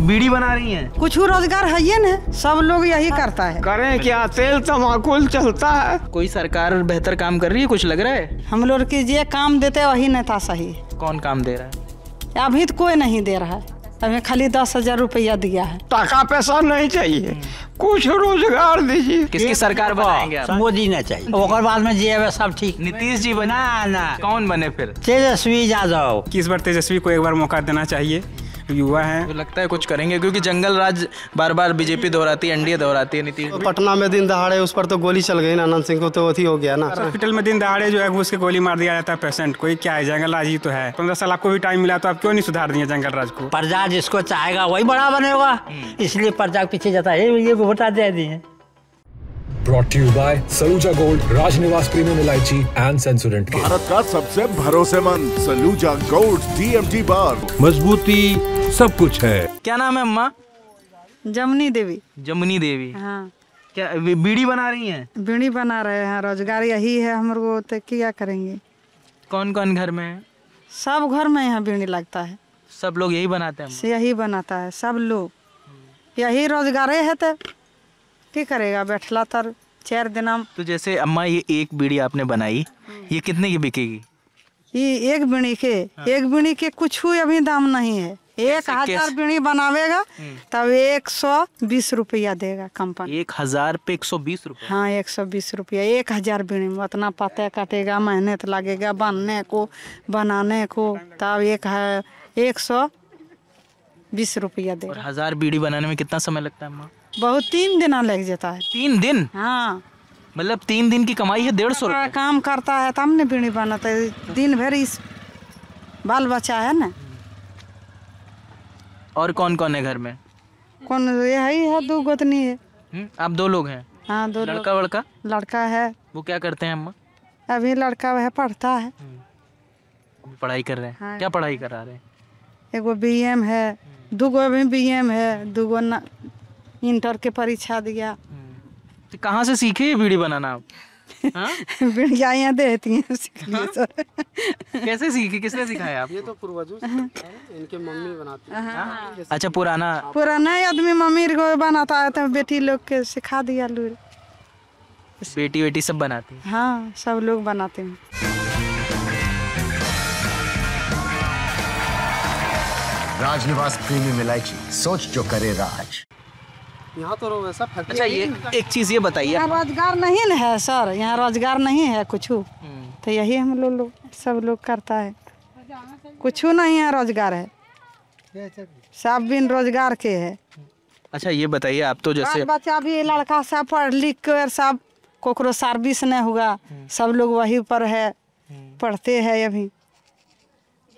बीड़ी बना रही हैं। कुछ रोजगार है ये न, सब लोग यही करता है। करें क्या, तेल तमाकुल चलता है। कोई सरकार बेहतर काम कर रही है, कुछ लग रहा है? हम लोग की जे काम देते वही नेता सही है। कौन काम दे रहा है? अभी तो कोई नहीं दे रहा है, अभी खाली 10,000 रुपया दिया है। टका पैसा नहीं चाहिए, कुछ रोजगार दीजिए। किसकी सरकार बनाएंगे आप? मोदी ने चाहिए, और बाद में जे सब ठीक। नीतीश जी बना ना, कौन बने फिर? तेजस्वी यादव। किस बार तेजस्वी को एक बार मौका देना चाहिए, युवा है। तो लगता है कुछ करेंगे, क्योंकि जंगल राज बार बार बीजेपी दोहराती है, एनडीए दोहराती है। नीतीश तो पटना में दिन दहाड़े उस पर तो गोली चल गई ना, आनंद सिंह को तो अथी हो गया ना। हॉस्पिटल में दिन दहाड़े जो है घुस के गोली मार दिया जाता है पेशेंट। कोई क्या है, जंगल राज ही तो है। 15 साल आपको भी टाइम मिला तो आप क्यों नहीं सुधार दिए जंगल राज को? प्रजा जिसको चाहेगा वही बड़ा बनेगा, इसलिए प्रजा के पीछे जाता है, ये वोटा दे दिए। Brought to you by Saluja gold, Rajnivas premium elaichi and Sensodyne के। भारत का सबसे भरोसेमंद सलूजा गोल्ड DMT बार, मजबूती सब कुछ है। क्या नाम है अम्मा? जमुनी देवी। जमुनी देवी। हाँ। क्या बीड़ी बना रही हैं? बीड़ी बना रहे हैं, रोजगार यही है हम लोग, तो क्या करेंगे। कौन कौन घर में है? सब घर में यहाँ बीड़ी लगता है। सब लोग यही बनाते हैं? यही बनाता है सब लोग, यही रोजगार है। तो क्या करेगा, बैठला तर 4 दिन। तो जैसे अम्मा ये एक बीड़ी आपने बनाई, ये कितने की बिकेगी? ये एक बीड़ी के कुछ अभी दाम नहीं है। 1,000 बीड़ी बनावेगा तब 120 रुपया देगा कंपनी। 1,000 पे 120 रुपया? हाँ 120 रुपया। 1,000 बीड़ी में उतना पत्ते काटेगा, मेहनत लगेगा बनने को बनाने को, तब 120 रुपया देगा। 1,000 बीड़ी बनाने में कितना समय लगता है अम्मा? बहुत 3 दिन लग जाता है। 3 दिन? हाँ, मतलब 3 दिन की कमाई है 150 रुपये। काम करता है तब ने बीड़ी बनाता है, दिन भर इस बाल बच्चा है ना। और कौन कौन है घर में? कौन, यही है 2 गोतनी है। आप 2 लोग हैं? हाँ 2 लड़का वड़का? लड़का है। वो क्या करते हैं अम्मा? अभी लड़का वह पढ़ता है। पढ़ाई कर रहे हैं? हाँ। क्या पढ़ाई करा रहे हैं? एगो BM है, 2 अभी BM है, 2 इंटर के परीक्षा दिया। तो कहाँ से सीखे ये बीड़ी बनाना आप? बीड़िया यहाँ देती हैं, सीख लिए सर। कैसे सीखे, किसने सिखाया आप? ये तो पूर्वजों से इनके मम्मी बनाती है। अच्छा, पुराना आदमी मम्मी को बनाता है तो बेटी लोग के सिखा दिया। लूर बेटी सब बनाती है? हाँ सब लोग बनाते हैं। राजनिवास प्रीमियम इलायची, सोच जो करे राज। यहाँ तो वैसा। अच्छा, ये एक चीज ये बताइए, यहाँ रोजगार नहीं है सर, यहाँ रोजगार नहीं है कुछ, तो यही हम लोग सब लोग करता है। कुछ नहीं है रोजगार है, सब बिन रोजगार के है। अच्छा ये बताइए, आप तो जैसे बच्चा भी लड़का सब पढ़ लिख कर सब कोकरो सर्विस नहीं हुआ, सब लोग वही पर है, पढ़ते हैं अभी।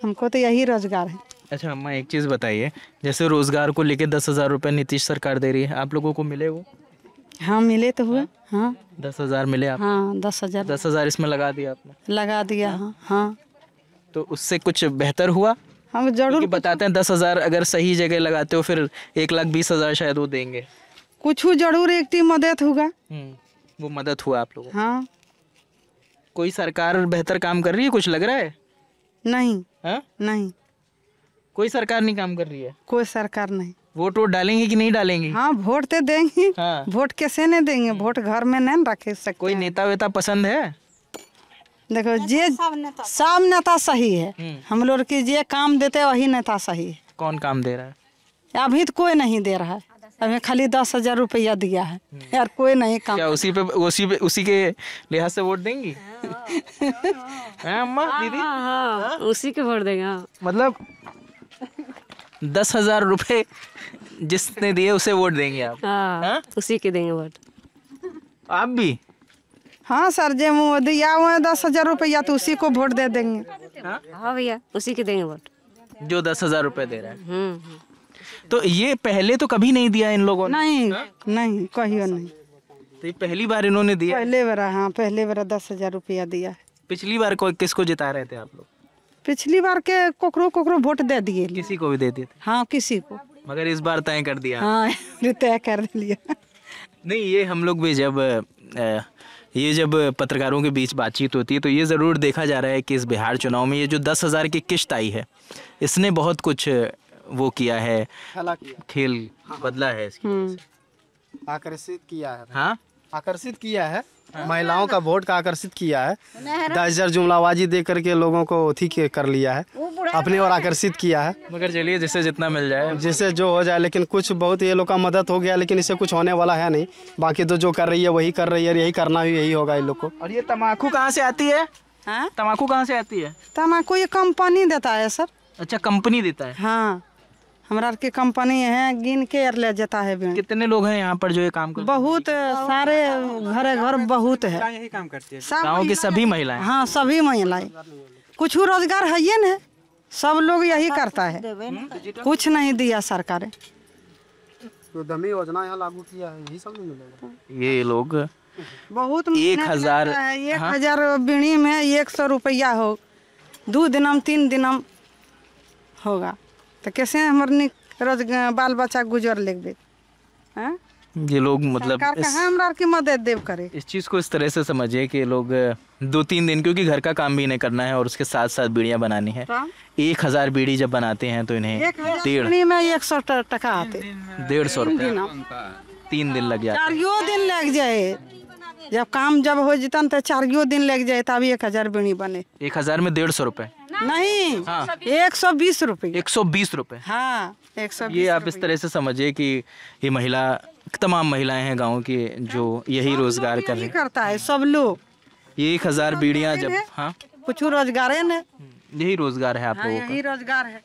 हमको तो यही रोजगार है। अच्छा अम्मा एक चीज़ बताइए, जैसे रोजगार को लेके 10,000 रुपये नीतीश सरकार दे रही है, आप लोगों को मिले वो? हाँ मिले तो हुए। हाँ 10,000 मिले आप? हाँ 10,000। 10,000 इसमें लगा दिया आपने? लगा दिया। हाँ हाँ। तो उससे कुछ बेहतर हुआ? हम जरूर बताते हैं 10,000 अगर सही जगह लगाते हो फिर 1,20,000 शायद वो देंगे। कुछ जरूर एक टीम मदद होगा। वो मदद हुआ आप लोगों? हाँ। कोई सरकार बेहतर काम कर रही है, कुछ लग रहा है? नहीं। हाँ? नहीं, कोई सरकार नहीं काम कर रही है? कोई सरकार नहीं। वोट डालेंगे कि नहीं डालेंगे? हाँ वोट तो देंगे। हाँ। वोट कैसे नहीं देंगे, वोट घर में नहीं रखे सकते। कोई नेता वेता पसंद है? देखो जे सब नेता सही है, हम लोग की जे काम देते वही नेता सही है। कौन काम दे रहा है? अभी तो कोई नहीं दे रहा है, अभी खाली 10,000 रुपया दिया है यार, कोई नहीं काम। क्या उसी के लिहाज से वोट देंगी? हैं अम्मा दीदी? हाँ, उसी के वोट देंगे। मतलब 10,000 रुपए जिसने दिए उसे वोट देंगे आप? हाँ, उसी के देंगे वोट। आप भी? हाँ सर, जे दिया हुआ है 10,000 रुपया तो उसी को वोट दे देंगे। हाँ भैया, उसी के देंगे वोट जो 10,000 रुपए दे रहा है। तो ये पहले तो कभी नहीं दिया इन लोगों ने? नहीं नहीं, कहियो नहीं। तो ये पहली बार इन्होंने दिया? पहले बार। हाँ पहले बार 10,000 रुपया दिया है। पिछली बार किसको जिता रहे थे आप लोग? पिछली बार के कोकरो वोट दे दिए। किसी को भी दे दिए थे? हाँ किसी को, मगर इस बार तय कर दिया? हाँ तय कर लिया। नहीं, ये हम लोग भी जब पत्रकारों के बीच बातचीत होती है तो ये ज़रूर देखा जा रहा है कि इस बिहार चुनाव में ये जो 10,000 की किश्त आई है, इसने बहुत कुछ वो किया है, खेल बदला है इसकी वजह से। आकर्षित किया है। हाँ आकर्षित किया है, महिलाओं का वोट का आकर्षित किया है। 10,000 जुमलाबाजी दे करके लोगों को कर लिया है, अपनी ओर आकर्षित किया है। मगर चलिए जिससे जितना मिल जाए, जिससे जो हो जाए, लेकिन कुछ बहुत ये लोग का मदद हो गया, लेकिन इससे कुछ होने वाला है नहीं। बाकी तो जो कर रही है वही कर रही है, यही करना भी यही होगा इन लोग को। और ये तम्बाकू कहाँ से आती है? हाँ? तम्बाकू कहाँ से आती है? तम्बाकू ये कंपनी देता है सर। अच्छा, कंपनी देता है। हाँ, हमारा की कंपनी है, गिन के ले जाता है बीड़ी। कितने लोग हैं यहाँ पर जो ये काम करते हैं? बहुत सारे घर बहुत है, यही काम करती है। गाँव की सभी महिलाएं? हाँ, सभी महिलाएं। कुछ रोजगार है ये न, सब लोग यही करता है, कुछ नहीं दिया सरकार ने। तो दमी योजना यहाँ लागू किया है, यही सब नहीं मिलेगा। ये लोग बहुत 1,000 1,000 बीड़ी में 100 रुपया हो, 2 दिनम 3 दिनम होगा, तो कैसे हमारे रोजगार बाल बच्चा गुजर लेगे? ये लोग मतलब हमरा की मदद देव करे। इस चीज़ को इस तरह से समझिए कि लोग 2-3 दिन, क्योंकि घर का काम भी इन्हें करना है और उसके साथ साथ बीड़ियाँ बनानी है। 1,000 बीड़ी जब बनाते हैं तो इन्हें 100 टका आते, 150 रुपये 3 दिन लग जाते। 4 दिन लग जाए, जब काम जब हो जाता तो 4 दिन लग जाए, तब 1,000 बीड़ी बने। 1,000 में 150 रुपये नहीं, हाँ। 120 रुपये। 120 रुपये। हाँ, 120। ये आप इस तरह से समझिए कि ये महिला, तमाम महिलाएं हैं गांव की जो यही रोजगार कर रही हैं। करता है सब लोग। ये 1,000 बीड़ियाँ जब, हाँ, कुछ रोजगार है न, यही रोजगार है आप लोगों यही रोजगार है।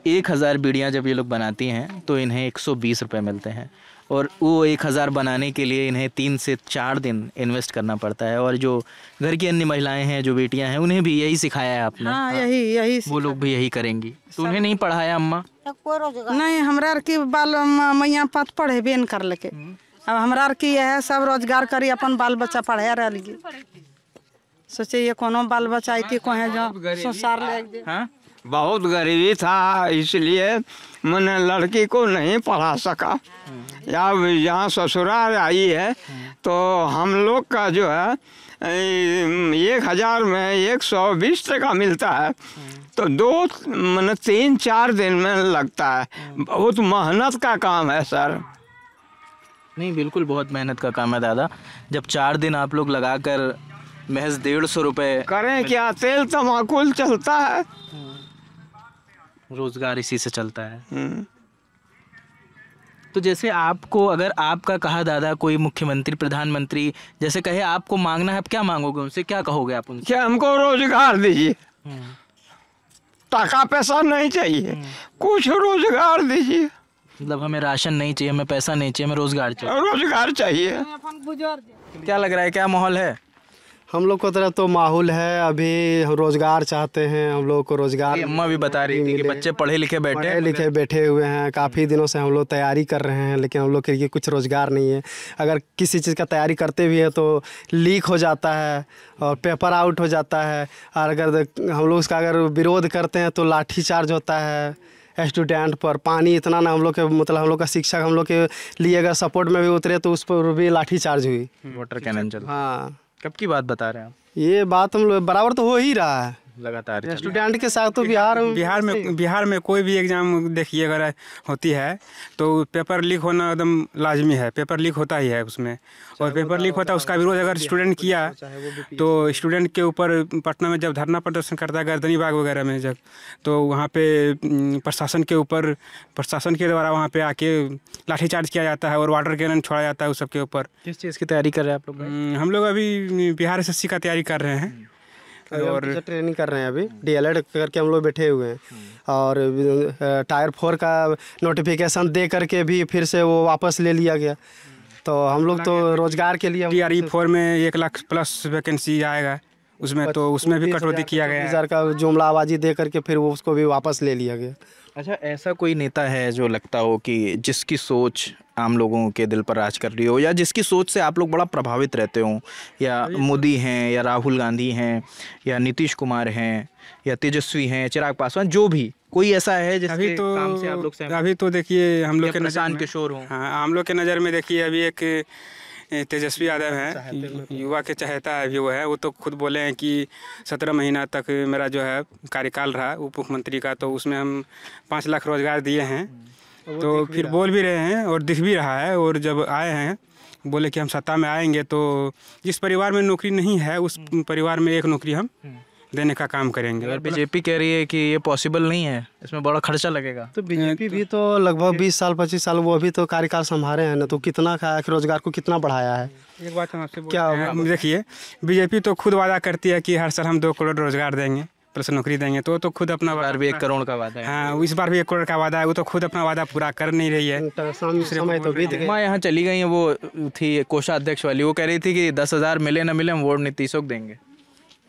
1,000 बीड़ियाँ जब ये लोग बनाती हैं तो इन्हें 120 रुपये मिलते हैं, और वो 1,000 बनाने के लिए इन्हें 3 से 4 दिन इन्वेस्ट करना पड़ता है। और जो घर की अन्य महिलाएं हैं, जो बेटियां हैं, उन्हें भी यही सिखाया है आपने? हाँ, यही वो लोग भी यही करेंगी। तो उन्हें नहीं पढ़ाया अम्मा? नहीं, हमरा की बाल मैया पत पढ़े बेन कर लेके, अब हमरा की यह सब रोजगार करी, अपन बाल बच्चा पढ़ा रह लगी। सोचे ये कोनो बाल बच्चा आई कहे जो संसार ले। हाँ, बहुत गरीबी था, इसलिए मैंने लड़की को नहीं पढ़ा सका। या यहाँ ससुराल आई है तो हम लोग का जो है 1,000 में 120 टका मिलता है, तो 3-4 दिन में लगता है। बहुत मेहनत का काम है सर। नहीं, बिल्कुल बहुत मेहनत का काम है दादा। जब 4 दिन आप लोग लगाकर महज 150 रुपये करें क्या, तेल तमाकुल चलता है, रोजगार इसी से चलता है। तो जैसे आपको, अगर आपका कहा दादा कोई मुख्यमंत्री, प्रधानमंत्री जैसे कहे आपको मांगना है, आप क्या मांगोगे उनसे, क्या कहोगे आप उनसे? क्या हमको रोजगार दीजिए, टका पैसा नहीं चाहिए, कुछ रोजगार दीजिए। मतलब हमें राशन नहीं चाहिए, हमें पैसा नहीं चाहिए, हमें रोजगार चाहिए। रोजगार चाहिए। क्या लग रहा है, क्या माहौल है? हम लोग को तरफ तो माहौल है, अभी हम रोजगार चाहते हैं, हम लोग को रोजगार। अम्मा भी बता रही थी कि बच्चे पढ़े लिखे बैठे हुए हैं, काफ़ी दिनों से हम लोग तैयारी कर रहे हैं, लेकिन हम लोग के लिए कुछ रोजगार नहीं है। अगर किसी चीज़ का तैयारी करते भी है तो लीक हो जाता है और पेपर आउट हो जाता है, और अगर हम लोग उसका अगर विरोध करते हैं तो लाठी चार्ज होता है स्टूडेंट पर। पानी इतना ना हम लोग के, मतलब हम लोग का शिक्षक हम लोग के लिए अगर सपोर्ट में भी उतरे तो उस पर भी लाठी चार्ज हुई। वाटर कैनन चल। हाँ, कब की बात बता रहे हैं आप? ये बात हम लोग बराबर तो हो ही रहा है लगातार स्टूडेंट के साथ। तो बिहार में कोई भी एग्जाम देखिए अगर होती है तो पेपर लीक होना एकदम लाजमी है। पेपर लीक होता ही है उसमें, और पेपर लीक होता है उसका विरोध अगर स्टूडेंट किया तो स्टूडेंट के ऊपर पटना में जब धरना प्रदर्शन करता है गर्दनी बाग वगैरह में जब, तो वहाँ पे प्रशासन के ऊपर, प्रशासन के द्वारा वहाँ पे आके लाठीचार्ज किया जाता है और वाटर कैनन छोड़ा जाता है उस सब के ऊपर। किस चीज़ की तैयारी कर रहे हैं आप लोग? हम लोग अभी बिहार SSC का तैयारी कर रहे हैं और ट्रेनिंग कर रहे हैं। अभी DLED करके हम लोग बैठे हुए हैं, और टायर 4 का नोटिफिकेशन दे करके भी फिर से वो वापस ले लिया गया। तो हम लोग तो रोजगार के लिए TRE 4 में 1 लाख प्लस वैकेंसी आएगा उसमें, तो उसमें भी कटौती किया गया है। 20,000 का जुमलाबाजी दे करके फिर वो उसको भी वापस ले लिया गया। अच्छा, ऐसा कोई नेता है जो लगता हो कि जिसकी सोच आम लोगों के दिल पर राज कर रही हो, या जिसकी सोच से आप लोग बड़ा प्रभावित रहते हो? या मोदी हैं, या राहुल गांधी हैं, या नीतीश कुमार हैं, या तेजस्वी हैं, चिराग पासवान, जो भी कोई ऐसा है जिसके काम से आप लोग अभी तो देखिए हम लोग के प्रशांत किशोर हो। हाँ, हम लोग के नज़र में देखिए अभी एक तेजस्वी यादव हैं, युवा के चहेता है भी वो है। वो तो खुद बोले हैं कि 17 महीना तक मेरा जो है कार्यकाल रहा उप मुख्यमंत्री का, तो उसमें हम 5 लाख रोजगार दिए हैं। तो फिर बोल भी रहे हैं और दिख भी रहा है। और जब आए हैं बोले कि हम सत्ता में आएंगे तो जिस परिवार में नौकरी नहीं है उस परिवार में एक नौकरी हम देने का काम करेंगे। अगर बीजेपी कह रही है कि ये पॉसिबल नहीं है, इसमें बड़ा खर्चा लगेगा, तो बीजेपी भी तो लगभग 20 साल 25 साल वो अभी तो कार्यकाल संभाले हैं ना, तो कितना रोजगार को कितना बढ़ाया है। एक बात हम आपसे क्या देखिए, बीजेपी तो खुद वादा करती है कि हर साल हम 2 करोड़ रोजगार देंगे प्लस नौकरी देंगे, तो खुद अपना बार भी 1 करोड़ का वादा है। हाँ, इस बार भी 1 करोड़ का वादा है। वो तो खुद अपना वादा पूरा कर नहीं रही है। समय तो बीत गया। माँ यहाँ चली गई है, वो थी कोषाध्यक्ष वाली, वो कह रही थी कि 10,000 मिले ना मिले हम वोट नीतीश को देंगे।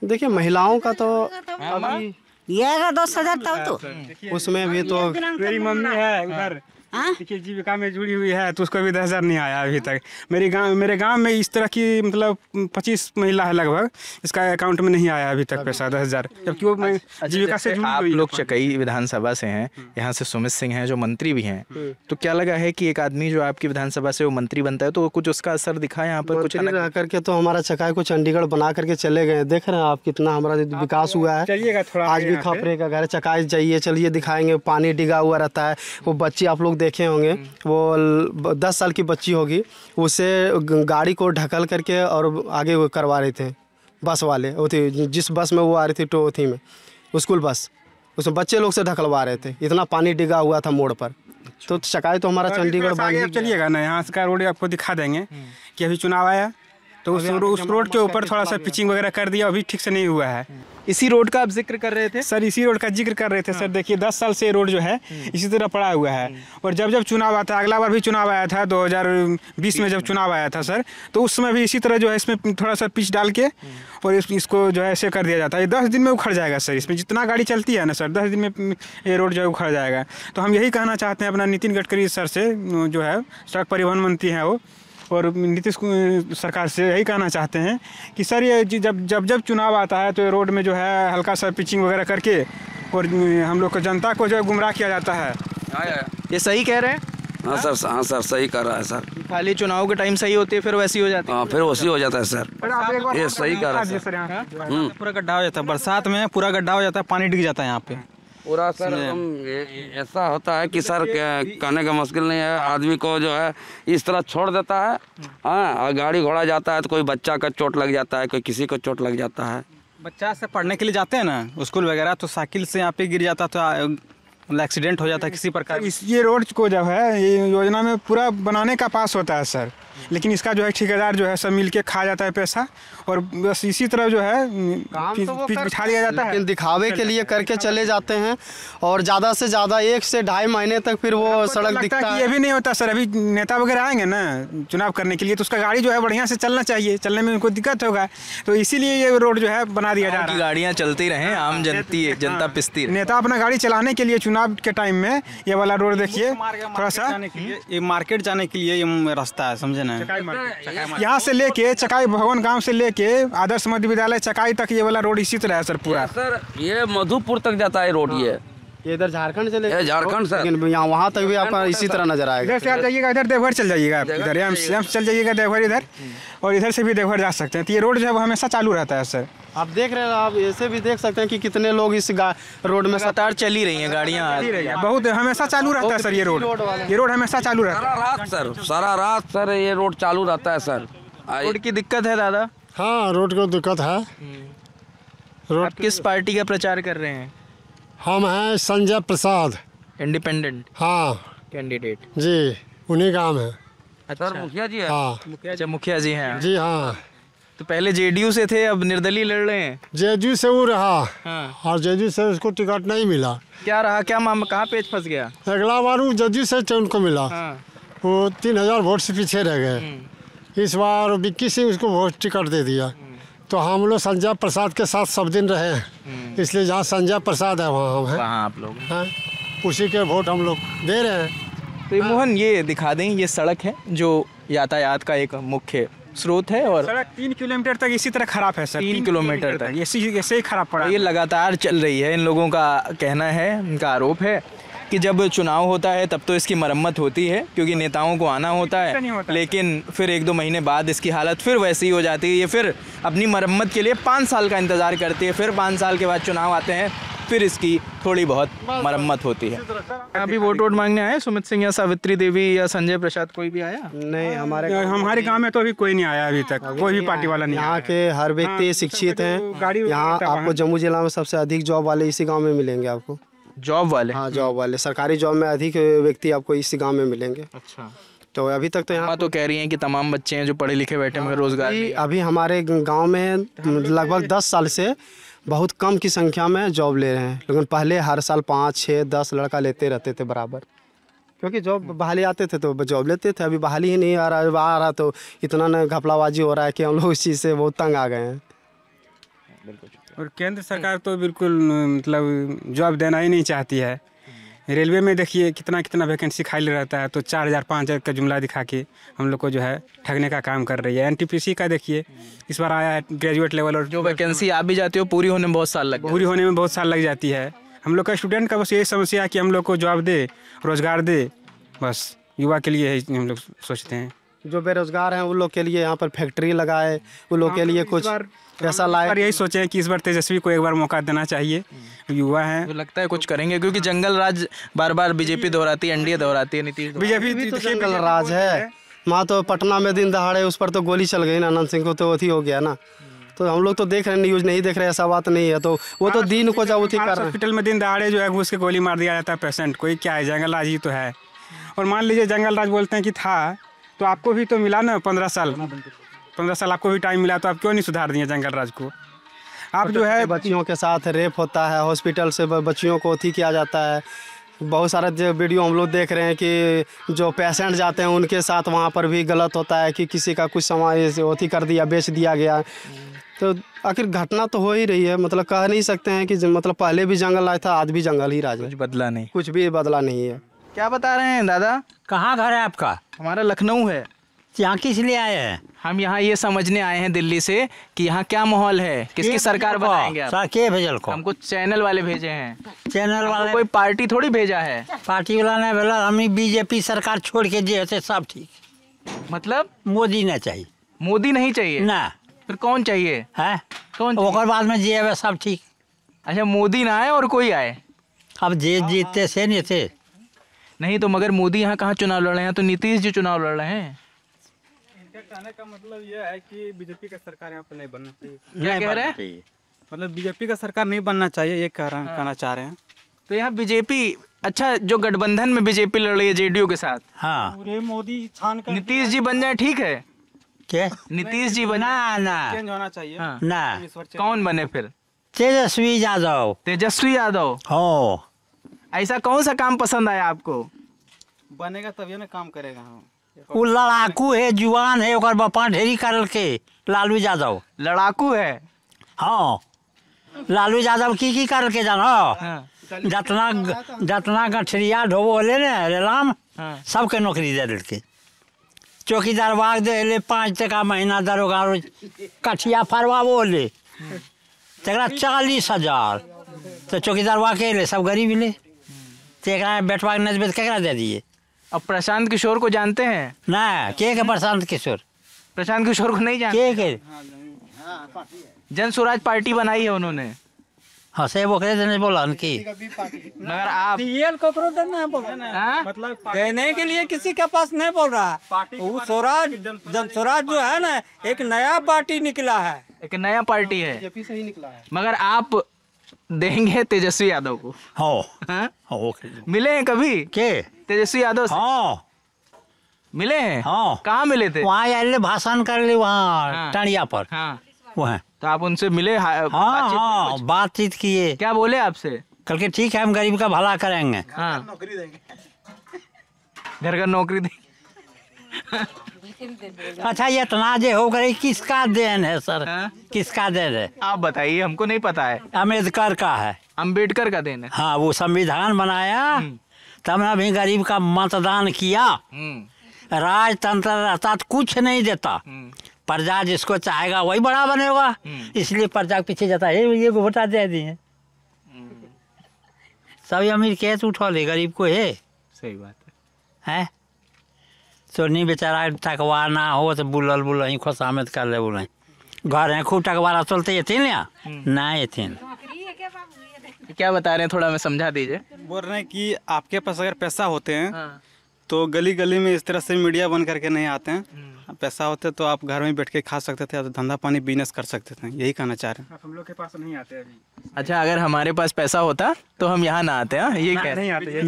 देखिए महिलाओं का तो अभी ये 10,000 तब तो उसमें भी तो मेरी मम्मी है उधर देखिए जीविका में जुड़ी हुई है, तो उसको भी 10,000 नहीं आया अभी तक। मेरे गांव में इस तरह की मतलब 25 महिला है लगभग, इसका अकाउंट में नहीं आया अभी तक पैसा 10,000, जबकि वो जीविका से जुड़ी आप हुई। लोग चकई विधानसभा से हैं, यहाँ से सुमित सिंह हैं जो मंत्री भी हैं, तो क्या लगा है कि एक आदमी जो आपकी विधानसभा से वो मंत्री बनता है तो कुछ उसका असर दिखा यहाँ पर? कुछ रह करके तो हमारा चकाई को चंडीगढ़ बना करके चले गए। देख रहे हैं आप कितना हमारा विकास हुआ है। चलिएगा थोड़ा आज भी खपरे का घर चकाई जाइए, चलिए दिखाएंगे, पानी डिगा हुआ रहता है। वो बच्ची आप लोग देखे होंगे, वो 10 साल की बच्ची होगी, उसे गाड़ी को ढकल करके और आगे वो करवा रहे थे बस वाले। वो थी जिस बस में वो आ रही थी थी में स्कूल बस, उसमें बच्चे लोग से ढकलवा रहे थे, इतना पानी डिगा हुआ था मोड़ पर। तो चकाई तो हमारा चंडीगढ़ बन। चलिएगा ना, यहाँ का रोड आपको दिखा देंगे कि अभी चुनाव आया तो उस रोड के ऊपर थोड़ा सा पिचिंग वगैरह कर दिया, अभी ठीक से नहीं हुआ है। इसी रोड का आप जिक्र कर रहे थे सर? इसी रोड का जिक्र कर रहे थे सर। देखिए 10 साल से रोड जो है इसी तरह पड़ा हुआ है। और जब चुनाव आता है, अगला बार भी चुनाव आया था 2020 में जब चुनाव आया था सर, तो उस समय भी इसी तरह जो है इसमें थोड़ा सा पिच डाल के और इसको जो है ऐसे कर दिया जाता है। 10 दिन में उखड़ जाएगा सर। इसमें जितना गाड़ी चलती है ना सर, 10 दिन में ये रोड जो है उखड़ जाएगा। तो हम यही कहना चाहते हैं अपना नितिन गडकरी सर से, जो है सड़क परिवहन मंत्री हैं वो, और नीतीश सरकार से यही कहना चाहते हैं कि सर ये जब चुनाव आता है तो ये रोड में जो है हल्का सा पिचिंग वगैरह करके और हम लोग को जनता को जो है गुमराह किया जाता है। ये सही कह रहे हैं? हाँ सर सही कर रहा है सर। खाली चुनाव के टाइम सही होती है फिर वैसी हो जाती है? हाँ फिर वैसी हो जाता है सर, ये सही कर रहा है सर। पूरा गड्ढा हो जाता है, बरसात में पूरा गड्ढा हो जाता है, पानी डिग जाता है यहाँ पे पूरा सर। ऐसा होता है कि सर कहने का मुश्किल नहीं है, आदमी को जो है इस तरह छोड़ देता है। हाँ, और गाड़ी घोड़ा जाता है तो कोई बच्चा का चोट लग जाता है, कोई किसी को चोट लग जाता है। बच्चा से पढ़ने के लिए जाते हैं ना स्कूल वगैरह, तो साइकिल से यहाँ पे गिर जाता तो एक्सीडेंट हो जाता है किसी प्रकार। ये रोड को जो है ये योजना में पूरा बनाने का पास होता है सर, लेकिन इसका जो है ठेकेदार जो है सब मिलके खा जाता है पैसा, और बस इसी तरह जो है बिठा दिया जाता है। दिखावे के लिए करके चले जाते हैं, और ज़्यादा से ज़्यादा 1 से 2.5 महीने तक फिर वो सड़क दिखता है। ये भी नहीं होता सर। अभी नेता वगैरह आएंगे ना चुनाव करने के लिए, तो उसका गाड़ी जो है बढ़िया से चलना चाहिए, चलने में उनको दिक्कत होगा, तो इसीलिए ये रोड जो है बना दिया जा रहा है। गाड़ियाँ चलती रहें, आम जनता पिसती रहे। नेता अपना गाड़ी चलाने के लिए चुनाव के टाइम में ये वाला रोड देखिए थोड़ा सा, ये मार्केट जाने के लिए ये रास्ता है, समझे ना। यहाँ से लेके चकाई भवन गांव से लेके आदर्श मध्य विद्यालय चकाई तक ये वाला रोड इसी तरह है सर पूरा। सर ये मधुपुर तक जाता है रोड। ये इधर झारखंड से झारखंड सर, यहाँ वहाँ तक भी आपका इसी तरह नजर आएगा। इधर से आप जाइएगा, इधर देवघर चल जाइएगा, इधर एम्स चल जाइएगा देवघर इधर, और इधर से भी देवघर जा सकते हैं। तो ये रोड जो है वो हमेशा चालू रहता है सर। आप देख रहे हैं, आप ऐसे भी देख सकते हैं कि कितने लोग इस रोड में लगातार चली रही हैं गाड़ियाँ, बहुत हमेशा चालू रहता है सर। ये रोड हमेशा चालू रहता है सारा रात सर ये रोड चालू रहता है सर। रोड की दिक्कत है दादा? हाँ रोड को दिक्कत है। आप किस पार्टी का प्रचार कर रहे हैं? हम हैं संजय प्रसाद, इंडिपेंडेंट। हाँ कैंडिडेट जी, उन्हीं काम है। अच्छा मुखिया जी है? हाँ अच्छा मुखिया जी हैं। जी हाँ। तो पहले जेडीयू से थे, अब निर्दलीय लड़ रहे हैं। जेडीयू से वो रहा। हाँ। और जेडीयू से उसको टिकट नहीं मिला। क्या रहा, क्या मामला, कहाँ पेच फंस गया? अगला बार वो जेडीयू से उनको मिला। हाँ। वो 3000 वोट से पीछे रह गए। इस बार विक्की सिंह उसको वोट टिकट दे दिया। तो हम लोग संजय प्रसाद के साथ सब दिन रहे हैं, इसलिए जहाँ संजय प्रसाद है वहाँ हम हैं। वहाँ आप लोग हैं, उसी के वोट हम लोग दे रहे हैं। तो ये मोहन ये दिखा दें, ये सड़क है जो यातायात का एक मुख्य स्रोत है, और सड़क 3 किलोमीटर तक इसी तरह खराब है सर। 3 किलोमीटर तक ऐसे ही खराब पड़ा। ये लगातार चल रही है, इन लोगों का कहना है, इनका आरोप है कि जब चुनाव होता है तब तो इसकी मरम्मत होती है क्योंकि नेताओं को आना होता है, लेकिन फिर 1-2 महीने बाद इसकी हालत फिर वैसी ही हो जाती है। ये फिर अपनी मरम्मत के लिए 5 साल का इंतज़ार करती है, फिर 5 साल के बाद चुनाव आते हैं, फिर इसकी थोड़ी बहुत मरम्मत होती है। अभी वोट मांगने आए सुमित सिंह या सावित्री देवी या संजय प्रसाद, कोई भी आया? नहीं, हमारे गांव में तो अभी कोई नहीं आया अभी तक, कोई भी पार्टी वाला नहीं। यहाँ के हर व्यक्ति शिक्षित हैं। यहाँ आपको जम्मू जिला में सबसे अधिक जॉब वाले इसी गाँव में मिलेंगे आपको। जॉब वाले? हाँ, जॉब वाले, सरकारी जॉब में अधिक व्यक्ति आपको इसी गाँव में मिलेंगे। अच्छा, तो अभी तक तो यहाँ तो कह रही हैं कि तमाम बच्चे हैं जो पढ़े लिखे बैठे मगर रोजगार नहीं। अभी हमारे गांव में लगभग 10 साल से बहुत कम की संख्या में जॉब ले रहे हैं, लेकिन पहले हर साल 5, 6, 10 लड़का लेते रहते थे बराबर, क्योंकि जॉब बहाली आते थे तो जॉब लेते थे। अभी बहाली ही नहीं आ रहा तो इतना न घपलाबाजी हो रहा है कि हम लोग इस चीज़ से बहुत तंग आ गए हैं। और केंद्र सरकार तो बिल्कुल मतलब जॉब देना ही नहीं चाहती है। रेलवे में देखिए कितना वैकेंसी खाली रहता है, तो 4,000 5,000 का जुमला दिखा के हम लोग को जो है ठगने का काम कर रही है। NTPC का देखिए इस बार आया है ग्रेजुएट लेवल, और जो वैकेंसी आ भी जाती है पूरी होने में बहुत साल लग जाती है। हम लोग का स्टूडेंट का बस यही समस्या है कि हम लोग को जॉब दे, रोजगार दे, बस युवा के लिए हम लोग सोचते हैं। जो बेरोजगार हैं उन लोग के लिए यहाँ पर फैक्ट्री लगाए, उन लोग के लिए कुछ ऐसा लाए। यही सोचे कि इस बार तेजस्वी को एक बार मौका देना चाहिए, युवा हैं तो लगता है कुछ करेंगे, क्योंकि जंगल राज बार बीजेपी दोहराती है, NDA दोहराती है, नीतीश बीजेपी तो जंगल राज है। वहाँ तो पटना में दिन दहाड़े उस पर तो गोली चल गई ना, अनंत सिंह को तो अथी हो गया ना। तो हम लोग तो देख रहे हैं, न्यूज़ नहीं देख रहे, ऐसा बात नहीं है। तो वो तो दिन को जब उठी कर हॉस्पिटल में दिन दहाड़े जो है घुस के गोली मार दिया जाता है पेशेंट, कोई क्या है, जंगल राज ही तो है। और मान लीजिए जंगल राज बोलते हैं कि था, तो आपको भी तो मिला ना 15 साल आपको भी टाइम मिला, तो आप क्यों नहीं सुधार दिए जंगल राज को? आप जो है बच्चियों के साथ रेप होता है, हॉस्पिटल से बच्चियों को अथी किया जाता है। बहुत सारा जो वीडियो हम लोग देख रहे हैं कि जो पेशेंट जाते हैं उनके साथ वहाँ पर भी गलत होता है कि किसी का कुछ सामान अथी कर दिया, बेच दिया गया। तो आखिर घटना तो हो ही रही है। मतलब कह नहीं सकते हैं कि मतलब पहले भी जंगल राज था, आज भी जंगल ही राज है, कुछ भी बदला नहीं है। क्या बता रहे हैं दादा? कहाँ घर है आपका? हमारा लखनऊ है। यहाँ किस लिए आए हैं? हम यहाँ ये समझने आए हैं दिल्ली से कि यहाँ क्या माहौल है, किसकी सरकार बनाएंगे आप? के भेजल को? हमको चैनल वाले भेजे हैं। चैनल वाले? कोई पार्टी थोड़ी भेजा है। पार्टी वाला ने बोला हम बीजेपी सरकार छोड़ के जे होते सब ठीक। मतलब मोदी नहीं चाहिए? मोदी नहीं चाहिए ना, फिर कौन चाहिए? है कौन? और बाद में जे है सब ठीक। अच्छा, मोदी ना आए और कोई आए? अब जे जीतते से नहीं थे नहीं तो, मगर मोदी यहाँ कहाँ चुनाव लड़ रहे हैं? तो नीतीश जी चुनाव लड़ रहे हैं। कहने का मतलब ये है कि बीजेपी का सरकार यहाँ पर नहीं बनना चाहिए। क्या कह रहे हैं? मतलब बीजेपी का सरकार नहीं बनना चाहिए, ये कहना चाह रहे हैं। तो यहाँ बीजेपी, अच्छा जो गठबंधन में बीजेपी लड़ रही है JDU के साथ, हाँ, पूरे मोदी छान कर नीतीश जी बन जाए ठीक है? क्या नीतीश जी बना चेंज होना चाहिए ना? कौन बने फिर? तेजस्वी यादव। तेजस्वी यादव? हो, ऐसा कौन सा काम पसंद आया आपको? बनेगा तभी ना काम करेगा। वो लड़ाकू है, जुआन है, और बापा ढेरी करल के लालू यादव लड़ाकू है। हाँ, लालू यादव की करल के जानो? जतना गठरिया ढोबो ले ने रेलाम, सबके नौकरी दे देलके। चौकीदार बाग दे ले 5 टका महीना, दरोगा कठिया फरवा बोले तकरा 40,000। तो चौकीदार बाग के ले सब गरीब ले, बेटवा के नजबे केकरा दे दिए? अब प्रशांत किशोर को जानते हैं ना? के प्रशांत किशोर? प्रशांत किशोर को नहीं जानते? के जन स्वराज पार्टी बनाई है उन्होंने। हाँ, से वो कहते बोला कि मगर आप मतलब कहने के लिए किसी के पास नहीं बोल रहा है। वो स्वराज, जन स्वराज जो है ना, एक नया पार्टी निकला है, एक नया पार्टी है, मगर आप देंगे तेजस्वी यादव को? हो, मिले हैं कभी के तेजस्वी यादव से? हाँ, मिले हैं। हाँ, कहाँ मिले थे? वहाँ यार भाषण कर ले वहाँ टाणिया पर। हाँ, वहाँ तो आप उनसे मिले? हाँ, बातचीत किए। क्या बोले आपसे? कल के ठीक है, हम गरीब का भला करेंगे। हाँ, नौकरी देंगे, घर का नौकरी देंगे। अच्छा, ये इतना जे हो गई, किसका देन है सर? किसका देन है आप बताइए, हमको नहीं पता है। अम्बेडकर का है। अम्बेडकर का देन है? हाँ, वो संविधान बनाया, तब ना भी गरीब का मतदान किया। राजतंत्र रहता तो कुछ नहीं देता, प्रजा जिसको चाहेगा वही बड़ा बनेगा, इसलिए प्रजा के पीछे जाता है, ये वोटा दे दिए। सभी अमीर के तो उठा ले, गरीब को है। सही बात है तो नहीं बेचारा टकवा ना हो तो बुलल बुल खुशामद कर ले बोले घर है खूब टकवारा चलते ये थी ना ये थी। क्या बता रहे हैं, थोड़ा हमें समझा दीजिए। बोल रहे हैं कि आपके पास अगर पैसा होते हैं तो गली गली में इस तरह से मीडिया बन करके नहीं आते हैं। पैसा होते तो आप घर में बैठ के खा सकते थे, तो धंधा पानी बिजनेस कर सकते थे, यही कहना चाह रहे हैं। हम लोग के पास नहीं आते अभी। अच्छा, अगर हमारे पास पैसा होता तो हम यहाँ ना आते हैं, ये कह नहीं आते।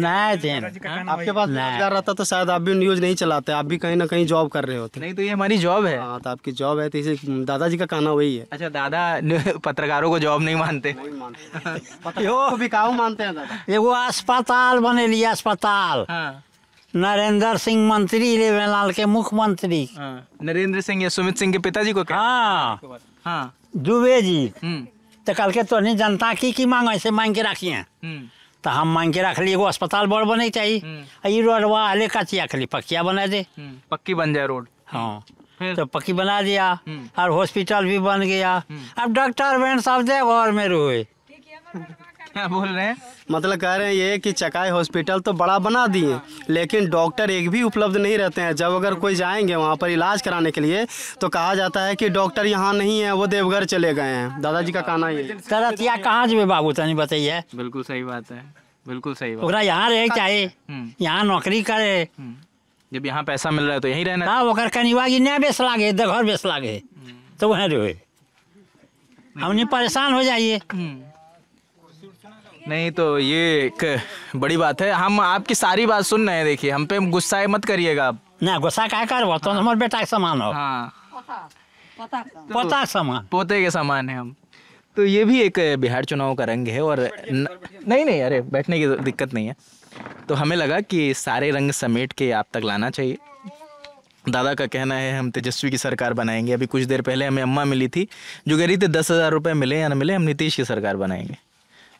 आपके पास रोजगार रहता तो शायद आप भी न्यूज़ नहीं चलाते, आप भी कहीं ना कहीं जॉब कर रहे होते। नहीं तो ये हमारी जॉब है। हाँ, तो आपकी जॉब है, तो इसे दादाजी का कहना वही है। अच्छा, दादा पत्रकारों को जॉब नहीं मानते। बिकाऊ मानते हैं दादा। एगो अस्पताल बने लिया, अस्पताल। नरेंद्र सिंह मंत्री लेवेलाल के मुख्यमंत्री। नरेंद्र सिंह या सुमित सिंह के पिताजी को क्या? हाँ दुबे जी। तो कल के तो नहीं जनता की मांग ऐसे मांग के रखी है, तो हम मांग के रख ली एगो अस्पताल बड़ बने चाहिए। रोडवा हले कचिया खाली पक्किया बना दे, पक्की बन जाए रोड। हाँ तो पक्की बना दिया, और हॉस्पिटल भी बन गया। अब डॉक्टर बैंड सब दे घर में रोए। क्या बोल रहे हैं? मतलब कह रहे हैं ये कि चकाई हॉस्पिटल तो बड़ा बना दिए, लेकिन डॉक्टर एक भी उपलब्ध नहीं रहते हैं। जब अगर कोई जाएंगे वहाँ पर इलाज कराने के लिए तो कहा जाता है कि डॉक्टर यहाँ नहीं है, वो देवघर चले गए हैं। दादाजी का कहना ये। तरतिया कहाँ जब बाबू तनी बताइए। बिल्कुल सही बात है, बिल्कुल सही बात। ओकरा यहाँ रहे चाहे, यहाँ नौकरी करे। जब यहाँ पैसा मिल रहा है तो यहीं रहना। हाँ, ओकर कनिवागी नहीं बेच लागे, घर बेच लागे तो वहीं रहे। हमने परेशान हो जाइए। नहीं तो ये एक बड़ी बात है। हम आपकी सारी बात सुन रहे हैं, देखिए हम पे गुस्सा मत करिएगा आप। ना गुस्सा क्या कर, तो हमारे बेटा के समान हो। हाँ, पोता समान, पोते के समान है हम। तो ये भी एक बिहार चुनाव का रंग है। और नहीं, अरे बैठने की दिक्कत नहीं है। तो हमें लगा कि सारे रंग समेट के आप तक लाना चाहिए। दादा का कहना है हम तेजस्वी की सरकार बनाएंगे। अभी कुछ देर पहले हमें अम्मा मिली थी जो कह रही थी 10,000 रुपये मिले या ना मिले, हम नीतीश की सरकार बनाएंगे।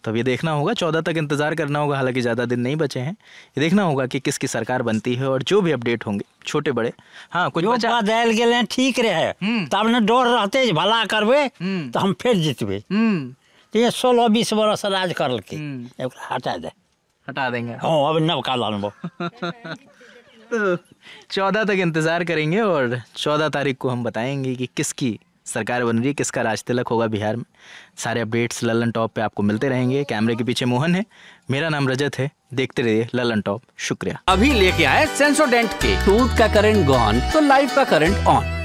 तो अब ये देखना होगा, 14 तक इंतज़ार करना होगा। हालांकि ज़्यादा दिन नहीं बचे हैं। ये देखना होगा कि किसकी सरकार बनती है, और जो भी अपडेट होंगे छोटे बड़े। हाँ, कुछ बदल गए ठीक रहे, तब न डर रहते भला करबे तो हम फिर जीतबे। तो ये 16-20 बरस राज कर के हटा देंगे। हाँ, अब नवका लानबो। तो 14 तक इंतज़ार करेंगे और 14 तारीख को हम बताएंगे कि किसकी सरकार बन रही है, किसका राज तिलक होगा बिहार में। सारे अपडेट्स ललन टॉप पे आपको मिलते रहेंगे। कैमरे के पीछे मोहन है, मेरा नाम रजत है। देखते रहिए ललन टॉप। शुक्रिया। अभी लेके आए सेंसोडेंट के। टूथ का करंट गॉन तो लाइफ का करंट ऑन।